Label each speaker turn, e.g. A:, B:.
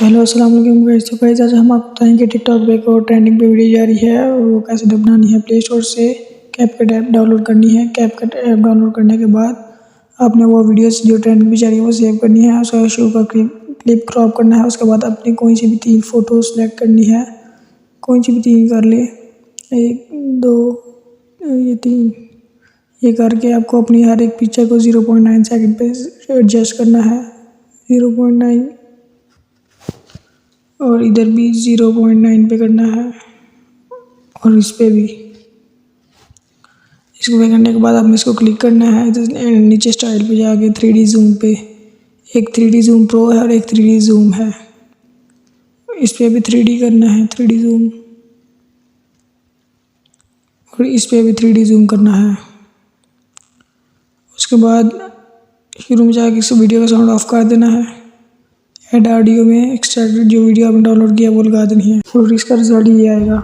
A: Hello अस्सलाम वालेकुम guys. तो गाइस आज हम आपको बताएंगे टिकटॉक पे एक और ट्रेंडिंग पे वीडियो जा रही है और वो कैसे बनानी है। प्ले स्टोर से कैपकट ऐप डाउनलोड करनी है। कैपकट ऐप डाउनलोड करने के बाद आपने वो वीडियोस जो ट्रेंडिंग पे जा रही है वो सेव करनी है। उसका शो का क्लिप क्रॉप करना है। उसके बाद अपनी कोई सी भी 3 फ़ोटो सेलेक्ट करनी है। कोई सी भी 3 कर ले, 1 2 ये 3। ये करके आपको अपनी हर एक पिक्चर को 0.9 सेकंड पे एडजस्ट करना है। 0.9 और इधर भी 0.9 पे करना है और इस पे भी। इसको पे करने के बाद आपने इसको क्लिक करना है। नीचे स्टाइल पे जाके 3D जूम पे एक 3D जूम प्रो है और एक 3D जूम है। इस पे भी 3D करना है, 3D जूम, और इस पे भी 3D जूम करना है। उसके बाद शुरू में जाके इस वीडियो का साउंड ऑफ कर देना है। ऐड ऑडियो में एक्सट्रैक्टेड जो वीडियो आपने डाउनलोड किया वो लगा देनी है और इसका रिजल्ट ये आएगा।